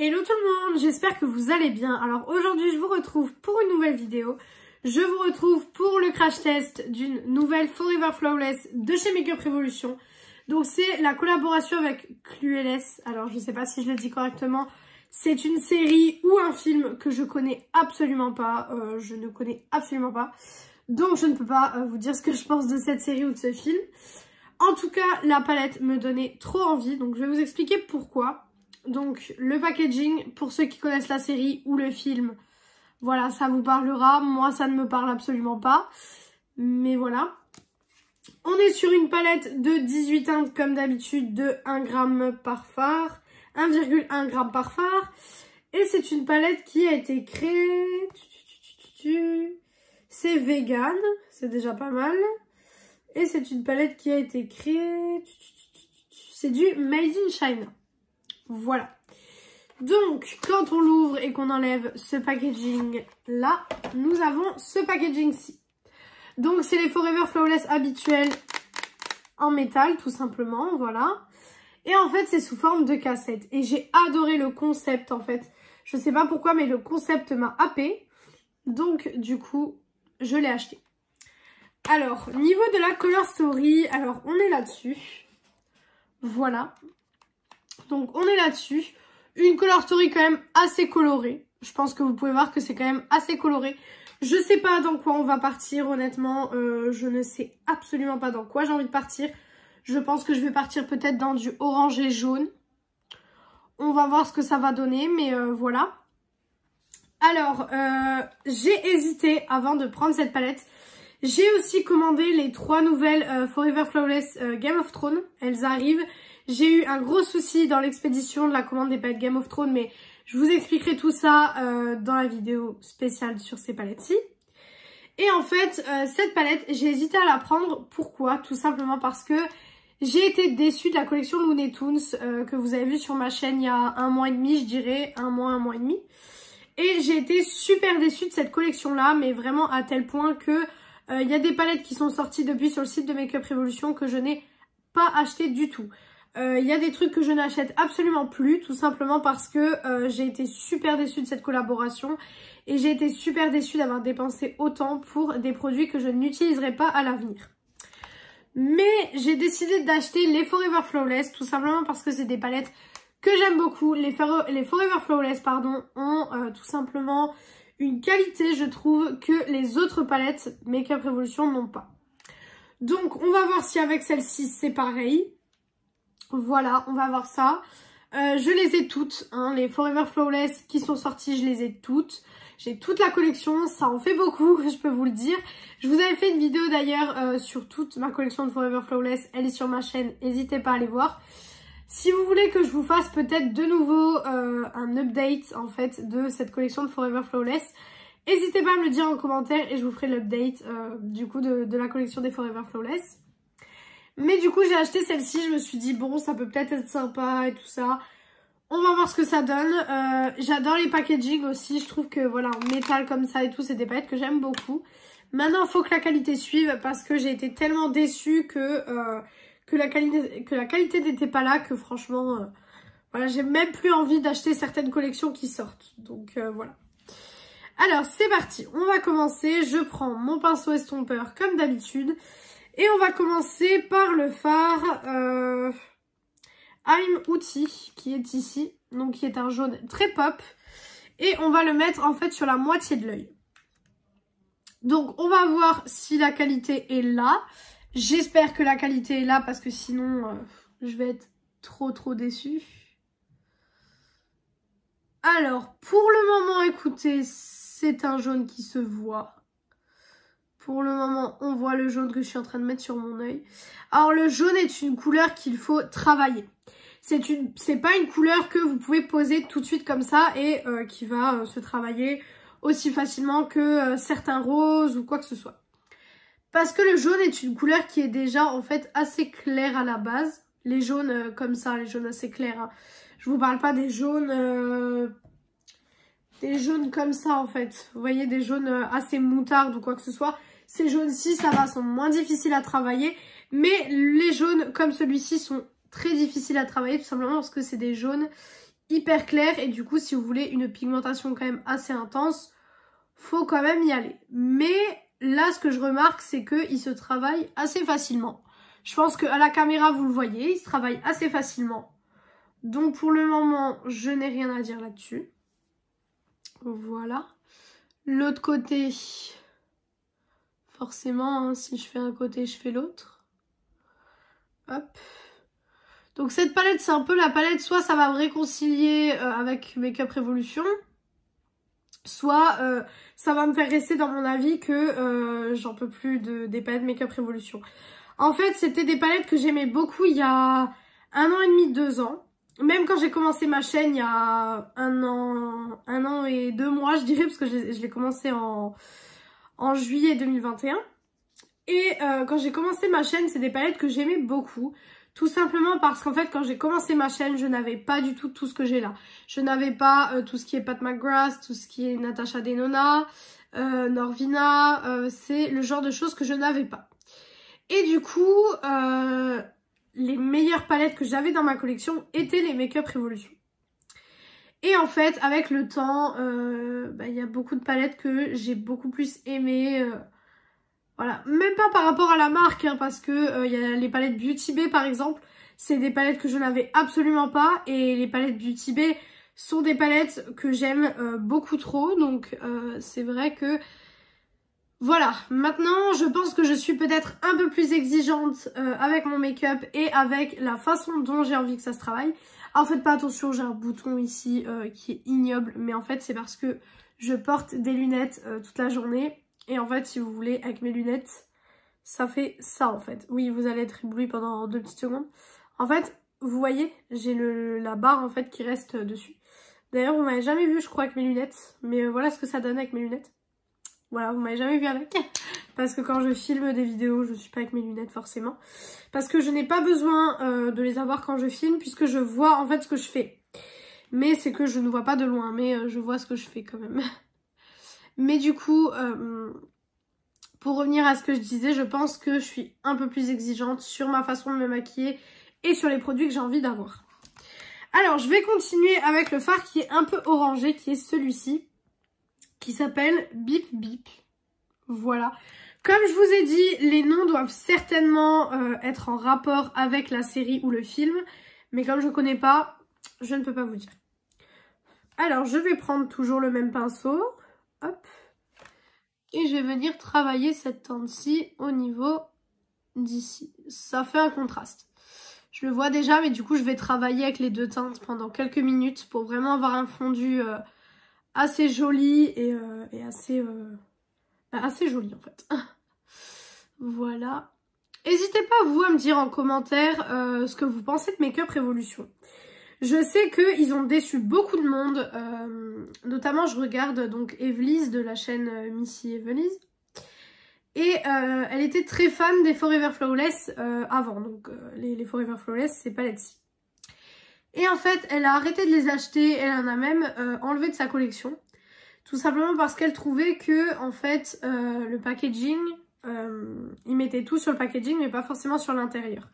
Hello tout le monde, j'espère que vous allez bien. Alors aujourd'hui je vous retrouve pour une nouvelle vidéo. Je vous retrouve pour le crash test d'une nouvelle Forever Flawless de chez Makeup Revolution. Donc c'est la collaboration avec Clueless. Alors je ne sais pas si je le dis correctement. C'est une série ou un film que je connais absolument pas. Je ne connais absolument pas. Donc je ne peux pas vous dire ce que je pense de cette série ou de ce film. En tout cas, la palette me donnait trop envie. Donc je vais vous expliquer pourquoi. Donc le packaging, pour ceux qui connaissent la série ou le film, voilà, ça vous parlera. Moi, ça ne me parle absolument pas. Mais voilà. On est sur une palette de 18 teintes comme d'habitude de 1 g par fard. 1,1 g par fard. Et c'est une palette qui a été créée... C'est vegan, c'est déjà pas mal. Et c'est une palette qui a été créée... C'est du Made in China. Voilà. Donc, quand on l'ouvre et qu'on enlève ce packaging là, nous avons ce packaging-ci. Donc, c'est les Forever Flawless habituels en métal, tout simplement, voilà. Et en fait, c'est sous forme de cassette. Et j'ai adoré le concept, en fait. Je sais pas pourquoi, mais le concept m'a happé. Donc, du coup, je l'ai acheté. Alors, niveau de la Color Story, alors, on est là-dessus. Voilà. Donc on est là-dessus, une Color Story quand même assez colorée. Je pense que vous pouvez voir que c'est quand même assez coloré. Je sais pas dans quoi on va partir honnêtement, je ne sais absolument pas dans quoi j'ai envie de partir. Je pense que je vais partir peut-être dans du orange et jaune. On va voir ce que ça va donner, mais voilà. Alors, j'ai hésité avant de prendre cette palette. J'ai aussi commandé les 3 nouvelles Forever Flawless Game of Thrones. Elles arrivent. J'ai eu un gros souci dans l'expédition de la commande des palettes Game of Thrones, mais je vous expliquerai tout ça dans la vidéo spéciale sur ces palettes-ci. Et en fait, cette palette, j'ai hésité à la prendre. Pourquoi? Tout simplement parce que j'ai été déçue de la collection Looney Tunes que vous avez vue sur ma chaîne il y a 1 mois et demi, je dirais, 1 mois et demi. Et j'ai été super déçue de cette collection-là, mais vraiment à tel point que il y a des palettes qui sont sorties depuis sur le site de Makeup Revolution que je n'ai pas acheté du tout. Il y a des trucs que je n'achète absolument plus, tout simplement parce que j'ai été super déçue de cette collaboration et j'ai été super déçue d'avoir dépensé autant pour des produits que je n'utiliserai pas à l'avenir. Mais j'ai décidé d'acheter les Forever Flawless, tout simplement parce que c'est des palettes que j'aime beaucoup. Les Forever Flawless, pardon, ont tout simplement une qualité, je trouve, que les autres palettes Makeup Revolution n'ont pas. Donc, on va voir si avec celle-ci, c'est pareil. Voilà, on va voir ça. Je les ai toutes, hein, les Forever Flawless qui sont sorties, je les ai toutes. J'ai toute la collection, ça en fait beaucoup, je peux vous le dire. Je vous avais fait une vidéo d'ailleurs sur toute ma collection de Forever Flawless, elle est sur ma chaîne, n'hésitez pas à aller voir. Si vous voulez que je vous fasse peut-être de nouveau un update en fait de cette collection de Forever Flawless, n'hésitez pas à me le dire en commentaire et je vous ferai l'update du coup de la collection des Forever Flawless. Mais du coup j'ai acheté celle-ci, je me suis dit bon ça peut peut-être être sympa et tout ça. On va voir ce que ça donne. J'adore les packaging aussi, je trouve que voilà en métal comme ça et tout c'est des palettes que j'aime beaucoup. Maintenant il faut que la qualité suive parce que j'ai été tellement déçue que la qualité n'était pas là, que franchement, voilà, j'ai même plus envie d'acheter certaines collections qui sortent. Donc voilà. Alors c'est parti, on va commencer. Je prends mon pinceau estompeur comme d'habitude. Et on va commencer par le fard I'm Outil qui est ici. Donc qui est un jaune très pop. Et on va le mettre en fait sur la moitié de l'œil. Donc on va voir si la qualité est là. J'espère que la qualité est là parce que sinon je vais être trop déçue. Alors pour le moment écoutez c'est un jaune qui se voit. Pour le moment on voit le jaune que je suis en train de mettre sur mon œil. Alors le jaune est une couleur qu'il faut travailler. C'est pas une couleur que vous pouvez poser tout de suite comme ça et qui va se travailler aussi facilement que certains roses ou quoi que ce soit. Parce que le jaune est une couleur qui est déjà en fait assez claire à la base. Les jaunes comme ça, les jaunes assez clairs. Hein. Je vous parle pas des jaunes comme ça en fait. Vous voyez, des jaunes assez moutardes ou quoi que ce soit. Ces jaunes-ci, ça va, sont moins difficiles à travailler. Mais les jaunes comme celui-ci sont très difficiles à travailler tout simplement parce que c'est des jaunes hyper clair et du coup si vous voulez une pigmentation quand même assez intense, faut quand même y aller. Mais là ce que je remarque c'est qu'il se travaille assez facilement. Je pense qu'à la caméra vous le voyez, il se travaille assez facilement. Donc pour le moment je n'ai rien à dire là-dessus. Voilà. L'autre côté, forcément hein, si je fais un côté je fais l'autre. Hop. Donc cette palette, c'est un peu la palette, soit ça va me réconcilier avec Makeup Revolution, soit ça va me faire rester dans mon avis que j'en peux plus des palettes Makeup Revolution. En fait, c'était des palettes que j'aimais beaucoup il y a 1 an et demi, 2 ans. Même quand j'ai commencé ma chaîne il y a 1 an et 2 mois, je dirais, parce que je l'ai commencé en juillet 2021. Et quand j'ai commencé ma chaîne, c'est des palettes que j'aimais beaucoup. Tout simplement parce qu'en fait, quand j'ai commencé ma chaîne, je n'avais pas du tout ce que j'ai là. Je n'avais pas tout ce qui est Pat McGrath, tout ce qui est Natasha Denona, Norvina. C'est le genre de choses que je n'avais pas. Et du coup, les meilleures palettes que j'avais dans ma collection étaient les Makeup Revolution. Et en fait, avec le temps, il y a beaucoup de palettes que j'ai beaucoup plus aimées. Voilà, même pas par rapport à la marque, hein, parce que y a les palettes Beauty Bay par exemple, c'est des palettes que je n'avais absolument pas, et les palettes Beauty Bay sont des palettes que j'aime beaucoup trop, donc c'est vrai que voilà. Maintenant, je pense que je suis peut-être un peu plus exigeante avec mon make-up et avec la façon dont j'ai envie que ça se travaille. Alors faites pas attention, j'ai un bouton ici qui est ignoble, mais en fait c'est parce que je porte des lunettes toute la journée. Et en fait, si vous voulez, avec mes lunettes, ça fait ça en fait. Oui, vous allez être ébloui pendant 2 petites secondes. En fait, vous voyez, j'ai la barre en fait qui reste dessus. D'ailleurs, vous m'avez jamais vu, je crois, avec mes lunettes. Mais voilà ce que ça donne avec mes lunettes. Voilà, vous m'avez jamais vu avec. Parce que quand je filme des vidéos, je suis pas avec mes lunettes forcément. Parce que je n'ai pas besoin de les avoir quand je filme, puisque je vois en fait ce que je fais. Mais c'est que je ne vois pas de loin, mais je vois ce que je fais quand même. Mais du coup, pour revenir à ce que je disais, je pense que je suis un peu plus exigeante sur ma façon de me maquiller et sur les produits que j'ai envie d'avoir. Alors, je vais continuer avec le fard qui est un peu orangé, qui est celui-ci, qui s'appelle Bip Bip. Voilà. Comme je vous ai dit, les noms doivent certainement être en rapport avec la série ou le film, mais comme je ne connais pas, je ne peux pas vous dire. Alors, je vais prendre toujours le même pinceau. Hop. Et je vais venir travailler cette teinte-ci au niveau d'ici. Ça fait un contraste. Je le vois déjà, mais du coup, je vais travailler avec les deux teintes pendant quelques minutes pour vraiment avoir un fondu assez joli et assez joli en fait. Voilà. N'hésitez pas, vous, à me dire en commentaire ce que vous pensez de Makeup Revolution. Je sais qu'ils ont déçu beaucoup de monde, notamment je regarde donc Evelise de la chaîne Missy Evelise. Et elle était très fan des Forever Flawless avant, donc les Forever Flawless, ces palettes-ci. Et en fait, elle a arrêté de les acheter, elle en a même enlevé de sa collection. Tout simplement parce qu'elle trouvait que, en fait, le packaging, ils mettaient tout sur le packaging, mais pas forcément sur l'intérieur.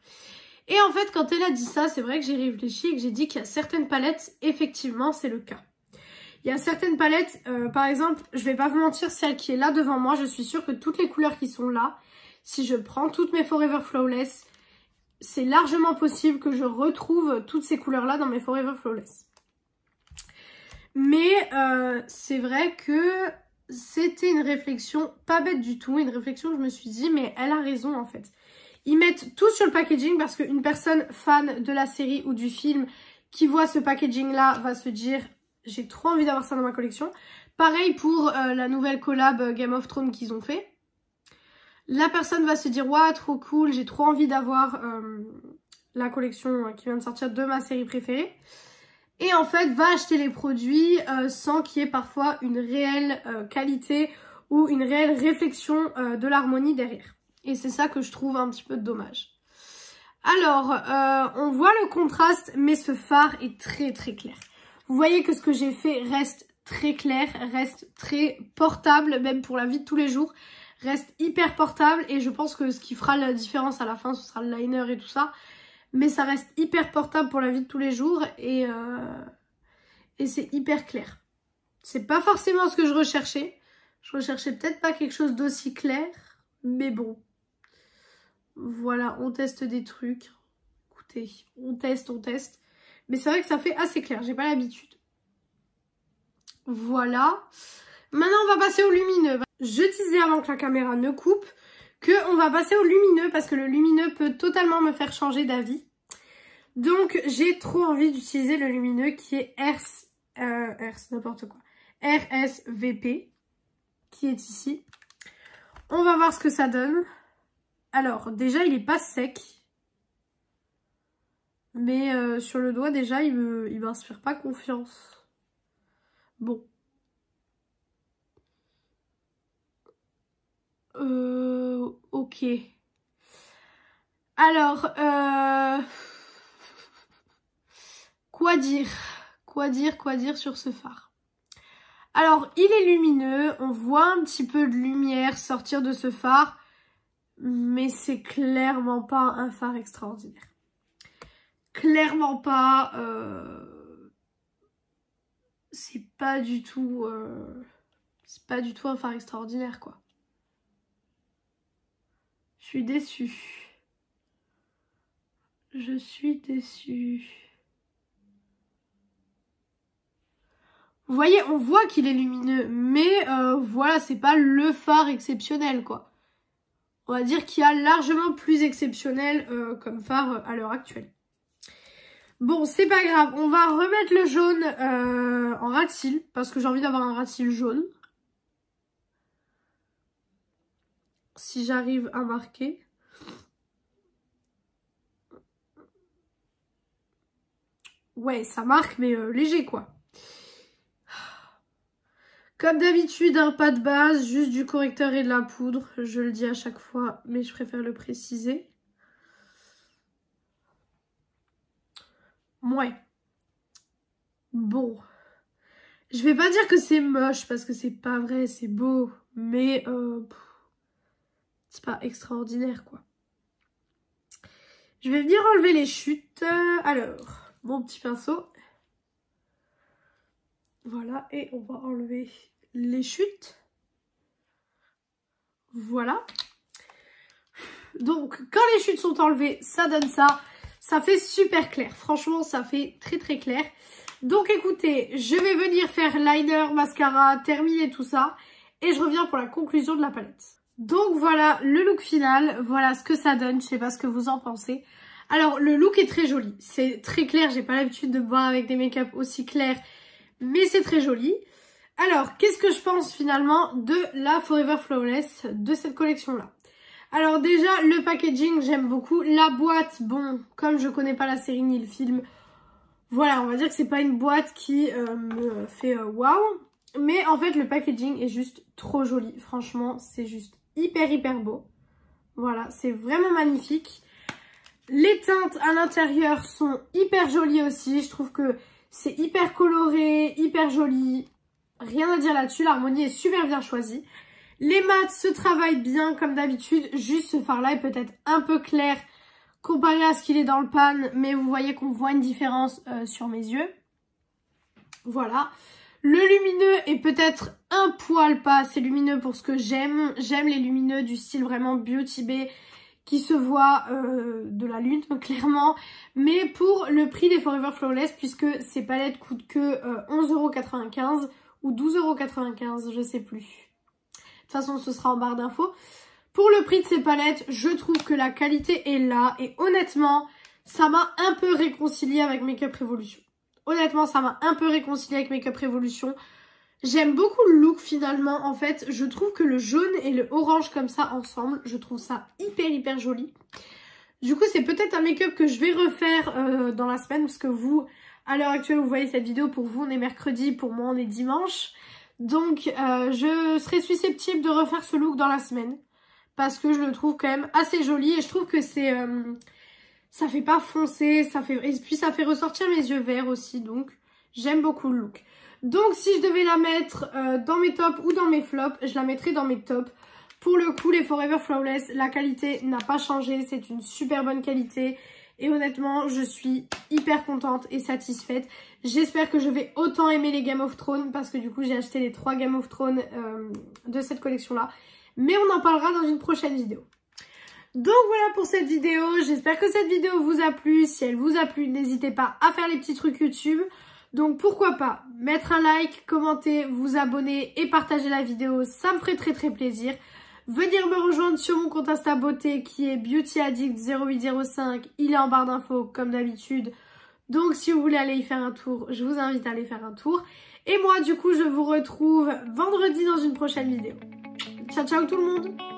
Et en fait, quand elle a dit ça, c'est vrai que j'ai réfléchi et que j'ai dit qu'il y a certaines palettes, effectivement, c'est le cas. Il y a certaines palettes, par exemple, je vais pas vous mentir, celle qui est là devant moi, je suis sûre que toutes les couleurs qui sont là, si je prends toutes mes Forever Flawless, c'est largement possible que je retrouve toutes ces couleurs-là dans mes Forever Flawless. Mais c'est vrai que c'était une réflexion pas bête du tout, une réflexion que je me suis dit, mais elle a raison en fait. Ils mettent tout sur le packaging parce qu'une personne fan de la série ou du film qui voit ce packaging-là va se dire « j'ai trop envie d'avoir ça dans ma collection ». Pareil pour la nouvelle collab Game of Thrones qu'ils ont fait. La personne va se dire « waouh, trop cool, j'ai trop envie d'avoir la collection qui vient de sortir de ma série préférée ». Et en fait, va acheter les produits sans qu'il y ait parfois une réelle qualité ou une réelle réflexion de l'harmonie derrière. Et c'est ça que je trouve un petit peu dommage. Alors, on voit le contraste, mais ce fard est très très clair. Vous voyez que ce que j'ai fait reste très clair, reste très portable, même pour la vie de tous les jours. Reste hyper portable et je pense que ce qui fera la différence à la fin, ce sera le liner et tout ça. Mais ça reste hyper portable pour la vie de tous les jours et et c'est hyper clair. C'est pas forcément ce que je recherchais. Je recherchais peut-être pas quelque chose d'aussi clair, mais bon. Voilà, on teste des trucs. Écoutez, on teste. Mais c'est vrai que ça fait assez clair, j'ai pas l'habitude. Voilà. Maintenant, on va passer au lumineux. Je disais avant que la caméra ne coupe qu'on va passer au lumineux parce que le lumineux peut totalement me faire changer d'avis. Donc, j'ai trop envie d'utiliser le lumineux qui est RSVP, qui est ici. On va voir ce que ça donne. Alors, déjà, il est pas sec. Mais sur le doigt, déjà, il m'inspire pas confiance. Bon. Ok. Alors, quoi dire sur ce phare? Alors, il est lumineux, on voit un petit peu de lumière sortir de ce phare, mais c'est clairement pas un phare extraordinaire. Clairement pas, c'est pas du tout un phare extraordinaire, quoi. Je suis déçue. Je suis déçue. Vous voyez, on voit qu'il est lumineux, mais voilà, c'est pas le phare exceptionnel, quoi. On va dire qu'il y a largement plus exceptionnel comme phare à l'heure actuelle. Bon, c'est pas grave, on va remettre le jaune en ras de cils, parce que j'ai envie d'avoir un ras de cils jaune. Si j'arrive à marquer. Ouais, ça marque, mais léger, quoi. Comme d'habitude, hein, pas de base, juste du correcteur et de la poudre. Je le dis à chaque fois, mais je préfère le préciser. Ouais. Bon. Je vais pas dire que c'est moche, parce que c'est pas vrai, c'est beau. Mais c'est pas extraordinaire, quoi. Je vais venir enlever les chutes. Alors, mon petit pinceau. Voilà, et on va enlever les chutes. Voilà. Donc, quand les chutes sont enlevées, ça donne ça. Ça fait super clair. Franchement, ça fait très très clair. Donc, écoutez, je vais venir faire liner, mascara, terminer tout ça. Et je reviens pour la conclusion de la palette. Donc, voilà le look final. Voilà ce que ça donne. Je sais pas ce que vous en pensez. Alors, le look est très joli. C'est très clair. J'ai pas l'habitude de me voir avec des make-up aussi clairs. Mais c'est très joli. Alors, qu'est-ce que je pense finalement de la Forever Flawless, de cette collection-là? Alors déjà, le packaging, j'aime beaucoup. La boîte, bon, comme je connais pas la série ni le film, voilà, on va dire que c'est pas une boîte qui me fait waouh. Mais en fait, le packaging est juste trop joli. Franchement, c'est juste hyper beau. Voilà, c'est vraiment magnifique. Les teintes à l'intérieur sont hyper jolies aussi. Je trouve que c'est hyper coloré, hyper joli. Rien à dire là-dessus, l'harmonie est super bien choisie. Les mats se travaillent bien comme d'habitude. Juste ce fard-là est peut-être un peu clair comparé à ce qu'il est dans le pan. Mais vous voyez qu'on voit une différence sur mes yeux. Voilà. Le lumineux est peut-être un poil pas assez lumineux pour ce que j'aime. J'aime les lumineux du style vraiment Beauty Bay qui se voit de la lune, clairement. Mais pour le prix des Forever Flawless, puisque ces palettes coûtent que 11,95 € ou 12,95 €, je sais plus. De toute façon, ce sera en barre d'infos. Pour le prix de ces palettes, je trouve que la qualité est là. Et honnêtement, ça m'a un peu réconciliée avec Makeup Revolution. Honnêtement, ça m'a un peu réconciliée avec Makeup Revolution. J'aime beaucoup le look finalement. En fait, je trouve que le jaune et le orange comme ça ensemble, je trouve ça hyper joli. Du coup, c'est peut-être un make-up que je vais refaire dans la semaine. Parce que vous, à l'heure actuelle, vous voyez cette vidéo. Pour vous, on est mercredi. Pour moi, on est dimanche. Donc, je serai susceptible de refaire ce look dans la semaine. Parce que je le trouve quand même assez joli. Et je trouve que c'est... ça fait pas foncer. Et puis, ça fait ressortir mes yeux verts aussi. Donc, j'aime beaucoup le look. Donc, si je devais la mettre dans mes tops ou dans mes flops, je la mettrais dans mes tops. Pour le coup, les Forever Flawless, la qualité n'a pas changé. C'est une super bonne qualité. Et honnêtement, je suis hyper contente et satisfaite. J'espère que je vais autant aimer les Game of Thrones parce que du coup, j'ai acheté les 3 Game of Thrones de cette collection-là. Mais on en parlera dans une prochaine vidéo. Donc voilà pour cette vidéo. J'espère que cette vidéo vous a plu. Si elle vous a plu, n'hésitez pas à faire les petits trucs YouTube. Donc pourquoi pas mettre un like, commenter, vous abonner et partager la vidéo. Ça me ferait très plaisir. Venir me rejoindre sur mon compte Insta Beauté qui est BeautyAddict0805. Il est en barre d'infos comme d'habitude. Donc si vous voulez aller y faire un tour, je vous invite à aller faire un tour. Et moi du coup je vous retrouve vendredi dans une prochaine vidéo. Ciao ciao tout le monde!